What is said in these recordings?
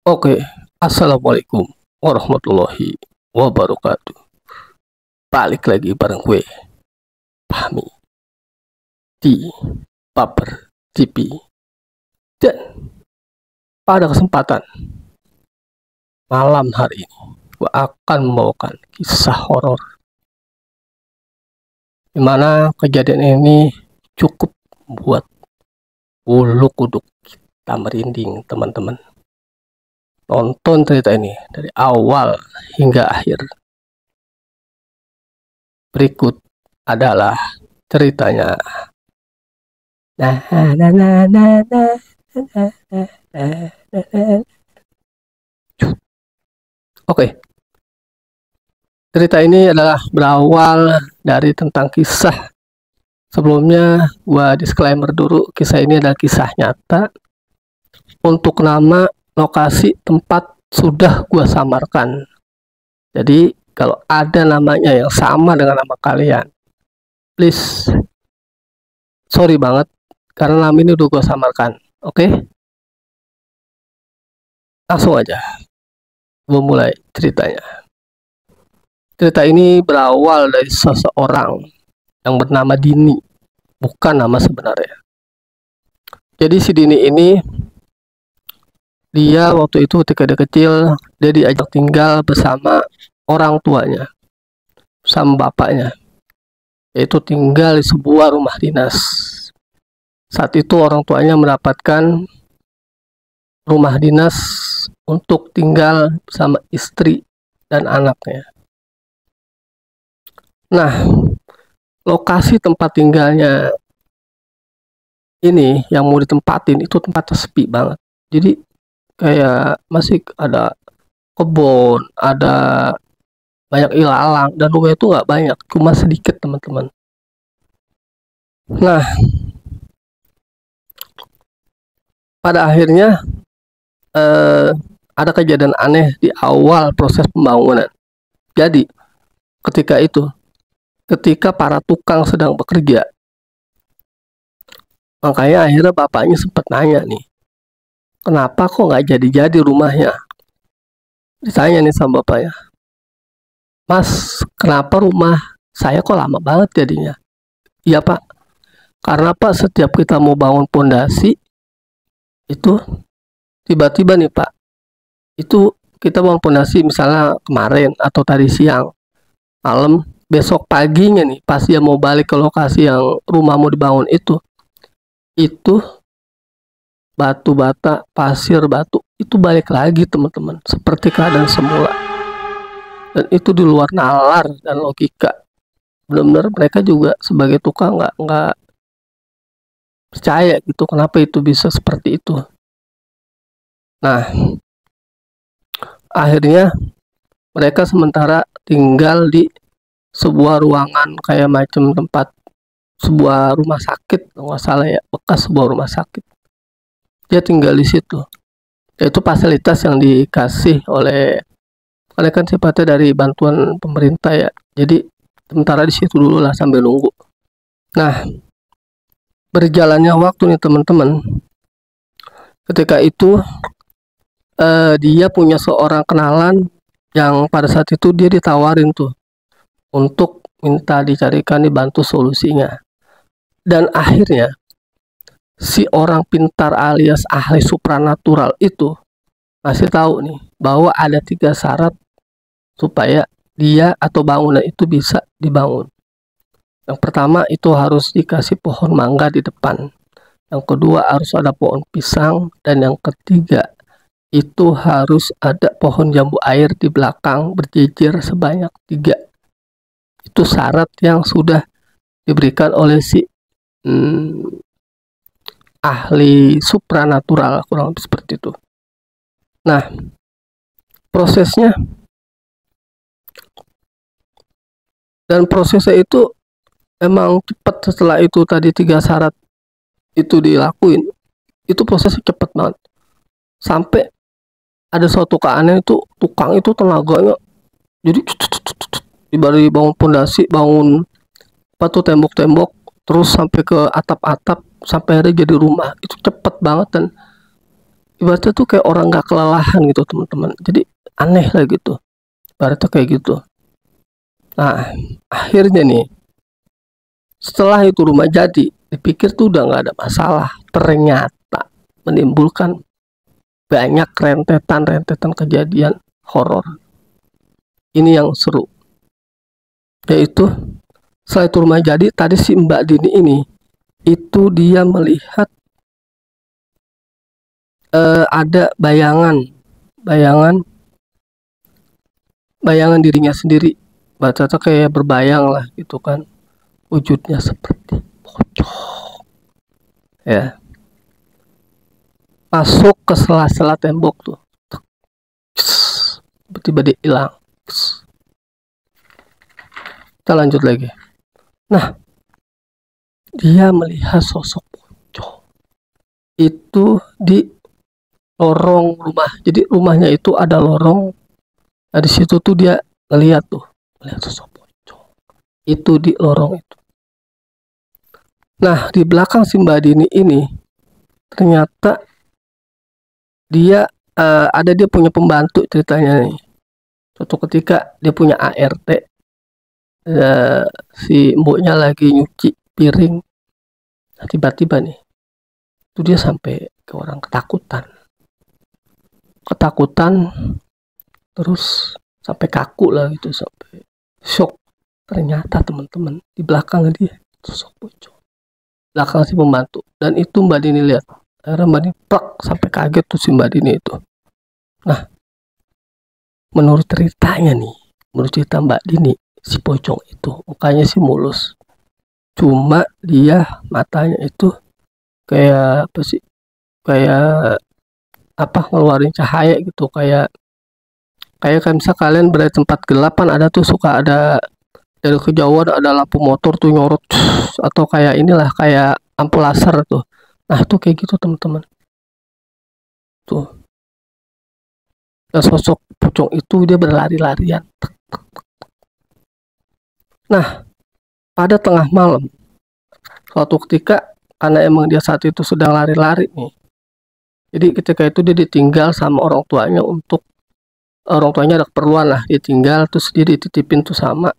Oke, assalamualaikum warahmatullahi wabarakatuh. Balik lagi bareng gue, Fahmi, di Baper TV. Dan pada kesempatan malam hari ini, gue akan membawakan kisah horor, dimana kejadian ini cukup membuat bulu kuduk kita merinding, teman-teman. Nonton cerita ini dari awal hingga akhir. Berikut adalah ceritanya. Nah, nah, nah, nah, nah, nah, nah, nah, nah. Oke, cerita ini adalah berawal dari tentang kisah. Sebelumnya, gua disclaimer dulu, kisah ini adalah kisah nyata. Untuk nama, lokasi, tempat sudah gua samarkan. Jadi, kalau ada namanya yang sama dengan nama kalian, please, sorry banget, karena nama ini udah gua samarkan. Oke? Langsung aja, gua mulai ceritanya. Cerita ini berawal dari seseorang yang bernama Dini, bukan nama sebenarnya. Jadi si Dini ini, dia waktu itu ketika dia kecil, dia diajak tinggal bersama orang tuanya, sama bapaknya, yaitu tinggal di sebuah rumah dinas. Saat itu orang tuanya mendapatkan rumah dinas untuk tinggal bersama istri dan anaknya. Nah, lokasi tempat tinggalnya ini yang mau ditempatin itu tempatnya sepi banget. Jadi kayak masih ada kebun, ada banyak ilalang, dan rumah itu nggak banyak, cuma sedikit, teman-teman. Nah, pada akhirnya ada kejadian aneh di awal proses pembangunan. Jadi ketika para tukang sedang bekerja, makanya akhirnya bapaknya sempat nanya nih, kenapa kok nggak jadi-jadi rumahnya? Ditanya nih sama bapaknya, Mas, kenapa rumah saya kok lama banget jadinya? Iya Pak, karena Pak setiap kita mau bangun pondasi, itu tiba-tiba nih Pak, itu kita bangun pondasi misalnya kemarin atau tadi siang, malam, besok paginya nih, pas dia mau balik ke lokasi yang rumah mau dibangun itu batu bata, pasir, batu, itu balik lagi teman-teman, seperti keadaan semula. Dan itu di luar nalar dan logika. Benar-benar mereka juga sebagai tukang nggak percaya gitu, kenapa itu bisa seperti itu. Nah, akhirnya mereka sementara tinggal di sebuah ruangan kayak macam tempat sebuah rumah sakit, nggak salah ya, bekas sebuah rumah sakit. Dia tinggal di situ. Itu fasilitas yang dikasih oleh kan sifatnya dari bantuan pemerintah ya. Jadi sementara di situ dulu lah sambil nunggu. Nah, berjalannya waktu nih teman-teman, ketika itu dia punya seorang kenalan yang pada saat itu dia ditawarin tuh untuk minta dicarikan, dibantu solusinya. Dan akhirnya si orang pintar alias ahli supranatural itu masih tahu nih bahwa ada 3 syarat supaya dia atau bangunan itu bisa dibangun. Yang pertama itu harus dikasih pohon mangga di depan. Yang kedua harus ada pohon pisang, dan yang ketiga itu harus ada pohon jambu air di belakang berjejer sebanyak 3. Itu syarat yang sudah diberikan oleh si ahli supranatural, kurang lebih seperti itu. Nah, prosesnya itu emang cepat. Setelah itu tadi 3 syarat itu dilakuin, itu prosesnya cepet banget. Sampai ada suatu keanehan, itu tukang itu tenaganya jadi dibari bangun pondasi, bangun tembok-tembok, terus sampai ke atap-atap, sampai ada jadi rumah. Itu cepet banget, dan ibaratnya tuh kayak orang nggak kelelahan gitu teman-teman. Jadi aneh lah gitu, ibaratnya kayak gitu. Nah, akhirnya nih, setelah itu rumah jadi, dipikir tuh udah nggak ada masalah. Ternyata menimbulkan banyak rentetan kejadian horor. Ini yang seru, yaitu setelah itu rumah jadi, tadi si Mbak Dini ini itu dia melihat ada bayangan dirinya sendiri. Baca kayak berbayang lah gitu kan, wujudnya seperti pocong ya, masuk ke sela-sela tembok tuh, tiba-tiba dia hilang. Kita lanjut lagi. Nah, dia melihat sosok pocong itu di lorong rumah. Jadi rumahnya itu ada lorong. Nah, di situ tuh dia ngeliat sosok pocong itu di lorong itu. Nah, di belakang si Mbak Dini ini ternyata dia dia punya pembantu ceritanya nih. Suatu ketika dia punya ART, si mboknya lagi nyuci piring. Nah, tiba-tiba nih itu dia sampai ke orang ketakutan terus sampai kaku lah gitu, sampai shock. Ternyata teman-teman di belakang dia sosok pocong, belakang si pembantu. Dan itu Mbak Dini lihat, akhirnya Mbak Dini sampai kaget tuh si Mbak Dini itu. Nah, menurut cerita Mbak Dini, si pocong itu mukanya sih mulus, cuma dia matanya itu kayak ngeluarin cahaya gitu, kayak misal kalian berada di tempat gelap kan, ada tuh suka ada dari kejauhan ada lampu motor tuh nyorot, atau kayak kayak lampu laser tuh. Nah, itu kayak gitu teman-teman tuh. Dan sosok pocong itu dia berlari-larian. Nah, pada tengah malam suatu ketika, karena emang dia saat itu sedang lari-lari nih, jadi ketika itu dia ditinggal sama orang tuanya ada keperluan lah, ditinggal, terus dia dititipin tuh sama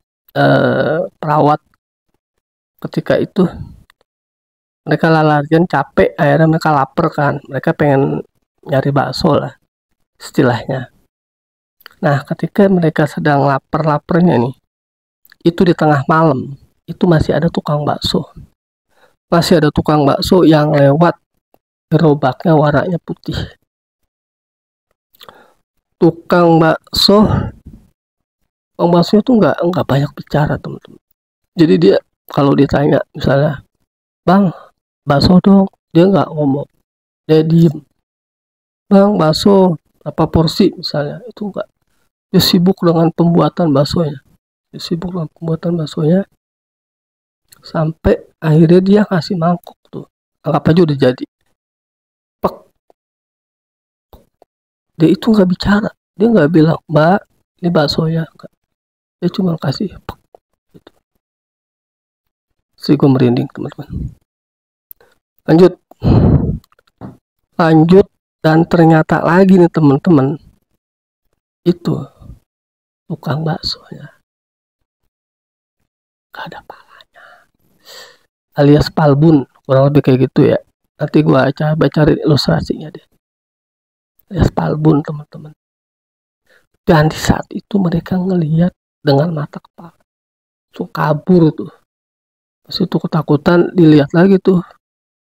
perawat. Ketika itu mereka larian capek, akhirnya mereka lapar kan, mereka pengen nyari bakso lah istilahnya. Nah, ketika mereka sedang lapar-laparnya nih, itu di tengah malam itu masih ada tukang bakso yang lewat, gerobaknya warnanya putih. Tukang bakso itu nggak banyak bicara teman-teman. Jadi dia kalau ditanya misalnya, "Bang, bakso dong," dia nggak ngomong, dia diem. "Bang, bakso berapa porsi?" misalnya, itu enggak. Dia sibuk dengan pembuatan baksonya. Sampai akhirnya dia kasih mangkok tuh, anggap aja udah jadi. Pek. Dia itu nggak bicara, dia nggak bilang, "Mbak, ini baksonya." Dia cuma kasih pek gitu. Gue merinding teman-teman. Lanjut, dan ternyata lagi nih teman-teman, itu tukang baksonya gak ada palanya, alias palbun, kurang lebih kayak gitu ya. Nanti gua coba cari ilustrasinya deh, alias palbun teman-teman. Dan di saat itu mereka ngelihat dengan mata kepala, so kabur tuh. Pas itu ketakutan, dilihat lagi tuh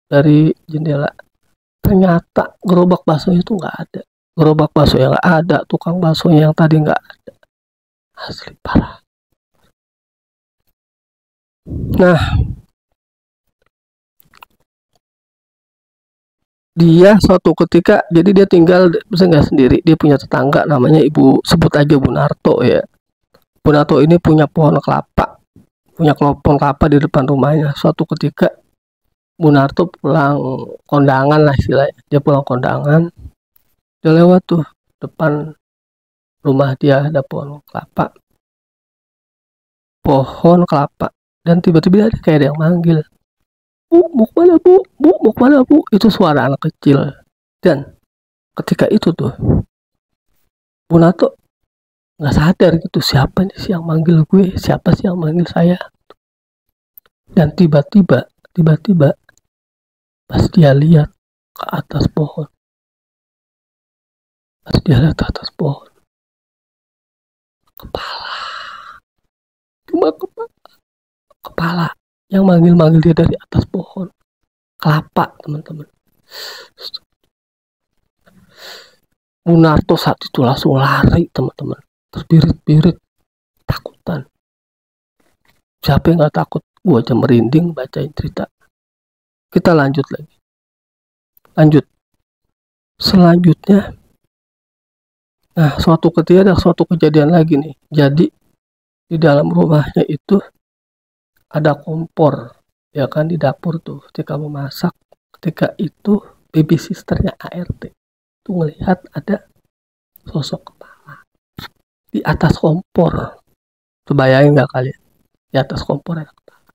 dari jendela, ternyata gerobak baksonya itu nggak ada. Gerobak baksonya nggak ada, tukang baksonya yang tadi nggak ada. Asli parah. Nah, dia suatu ketika, jadi dia tinggal nggak sendiri, dia punya tetangga namanya Ibu, sebut aja Bu Narto ya. Bu Narto ini punya pohon kelapa di depan rumahnya. Suatu ketika Bu Narto pulang kondangan lah istilahnya, dia pulang kondangan, dia lewat tuh depan rumah dia, ada pohon kelapa, dan tiba-tiba ada kayak ada yang manggil, "Bu, mau kemana Bu? Bu, mau kemana Bu?" Itu suara anak kecil. Dan ketika itu tuh Bu Nato nggak sadar gitu, siapa nih sih yang manggil gue, siapa sih yang manggil saya. Dan tiba-tiba pas dia lihat ke atas pohon, kepala, cuma kepala yang manggil dia dari atas pohon, kelapa teman-teman. Bu Narto saat itu langsung lari teman-teman, terbirit-birit, takutan. Siapa yang nggak takut? Gue aja merinding bacain cerita. Kita lanjut. Selanjutnya, nah suatu ketika ada suatu kejadian lagi nih. Jadi di dalam rumahnya itu ada kompor, ya kan, di dapur tuh. Ketika memasak, ketika itu baby sisternya ART itu melihat ada sosok kepala di atas kompor. Tuh bayangin nggak kalian? Di atas kompor ada kepala.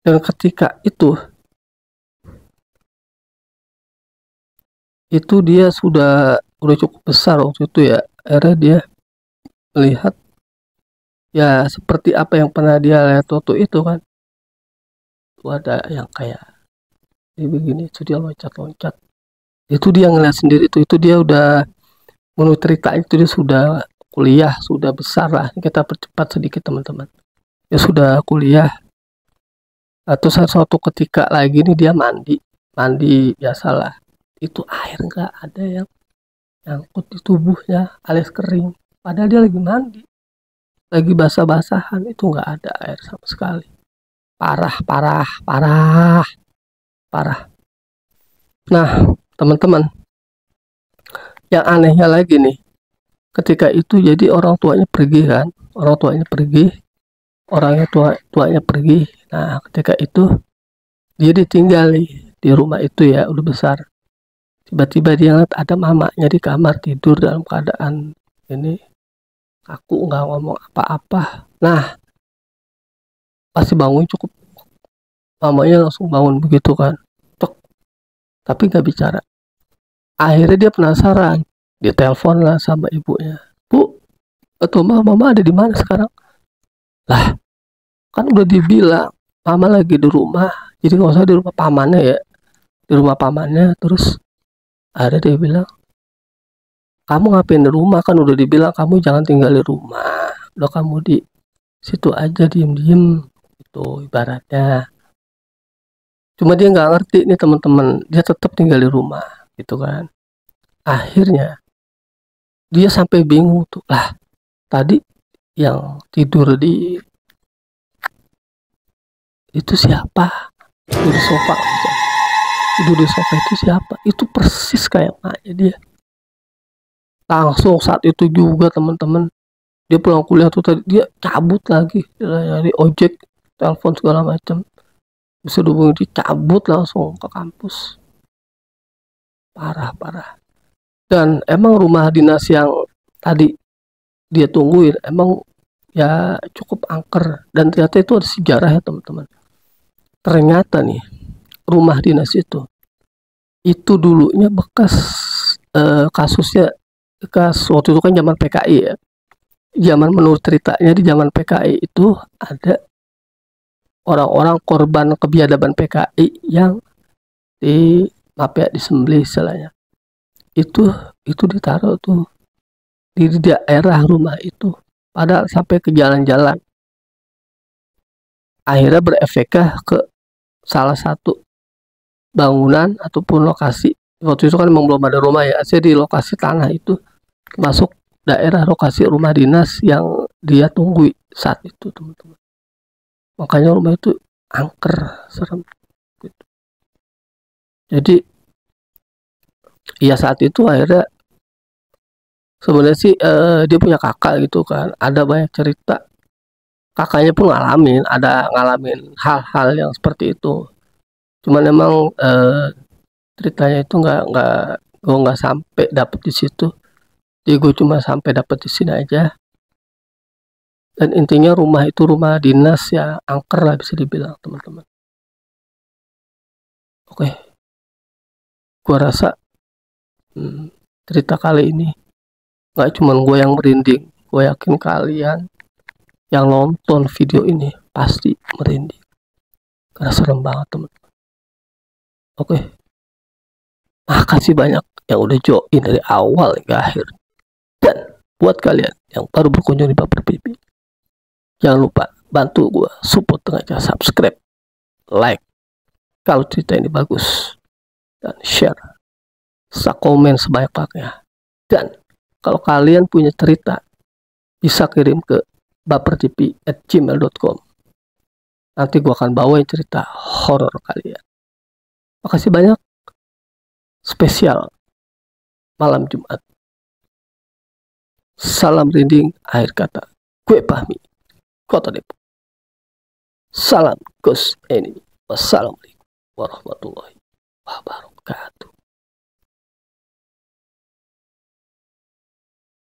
Dan ketika itu dia sudah cukup besar waktu itu ya. Akhirnya dia melihat ya seperti apa yang pernah dia lihat waktu itu kan. Itu ada yang kayak begini, itu dia loncat-loncat. Itu dia ngeliat sendiri itu dia udah, menurut cerita itu dia sudah kuliah, sudah besar lah. Kita percepat sedikit teman-teman. Dia sudah kuliah. Atau suatu ketika lagi nih dia mandi biasalah. Itu air nggak ada yang nyangkut di tubuhnya alias kering. Padahal dia lagi mandi, lagi basah-basahan, itu nggak ada air sama sekali. Parah. Nah, teman-teman, yang anehnya lagi nih, ketika itu jadi orang tuanya pergi. Nah, ketika itu dia ditinggal nih di rumah itu ya, udah besar. Tiba-tiba dia ngeliat ada mamanya di kamar tidur dalam keadaan ini kaku, nggak ngomong apa-apa. Nah, pasti bangun cukup, mamanya langsung bangun begitu kan, cok, tapi nggak bicara. Akhirnya dia penasaran, dia telepon lah sama ibunya, Bu atau mama ada di mana sekarang? Lah, kan udah dibilang mama lagi di rumah, jadi nggak usah di rumah pamannya ya, di rumah pamannya. Terus ada dia bilang, kamu ngapain di rumah, kan udah dibilang kamu jangan tinggal di rumah, udah kamu di situ aja diem-diem itu ibaratnya. Cuma dia nggak ngerti nih teman-teman, dia tetap tinggal di rumah gitu kan. Akhirnya dia sampai bingung tuh, lah tadi yang tidur di itu siapa, tidur di sofa itu siapa? Itu persis kayak maknya dia. Langsung saat itu juga teman-teman, dia pulang kuliah tuh tadi dia cabut lagi, nyari ojek, telepon segala macam, bisa hubungi, dia cabut langsung ke kampus. Parah. Dan emang rumah dinas yang tadi dia tungguin emang ya cukup angker, dan ternyata itu ada sejarah ya teman-teman. Ternyata nih rumah dinas itu dulunya bekas kasusnya, waktu itu kan zaman PKI ya. Menurut ceritanya di zaman PKI itu ada orang-orang korban kebiadaban PKI yang disembelih istilahnya. Itu ditaruh tuh di daerah rumah itu, padahal sampai ke jalan-jalan. Akhirnya berefeknya ke salah satu bangunan ataupun lokasi. Waktu itu kan memang belum ada rumah ya, saya di lokasi tanah itu masuk daerah lokasi rumah dinas yang dia tunggu saat itu teman-teman. Makanya rumah itu angker, serem gitu. Jadi ya saat itu akhirnya sebenarnya sih dia punya kakak gitu kan, ada banyak cerita, kakaknya pun ngalamin hal-hal yang seperti itu. Cuman emang ceritanya itu gue nggak sampai dapet di situ, jadi gue cuma sampai dapet di sini aja. Dan intinya rumah itu rumah dinas ya, angker lah bisa dibilang teman-teman. Oke, gua rasa cerita kali ini gak cuman gue yang merinding, gue yakin kalian yang nonton video ini pasti merinding karena serem banget teman-teman. Oke, makasih banyak yang udah join dari awal hingga akhir. Dan buat kalian yang baru berkunjung di Baper Pipi, jangan lupa bantu gue support dengan cara subscribe, like kalau cerita ini bagus, dan share, komen sebanyak-banyaknya. Dan kalau kalian punya cerita, bisa kirim ke bapertv@gmail.com. Nanti gue akan bawain cerita horor kalian. Makasih banyak. Spesial malam Jumat. Salam rinding akhir kata. Gue Fahmi, Kota Depok. Salam Ghost Enemy. Wassalamualaikum warahmatullahi wabarakatuh.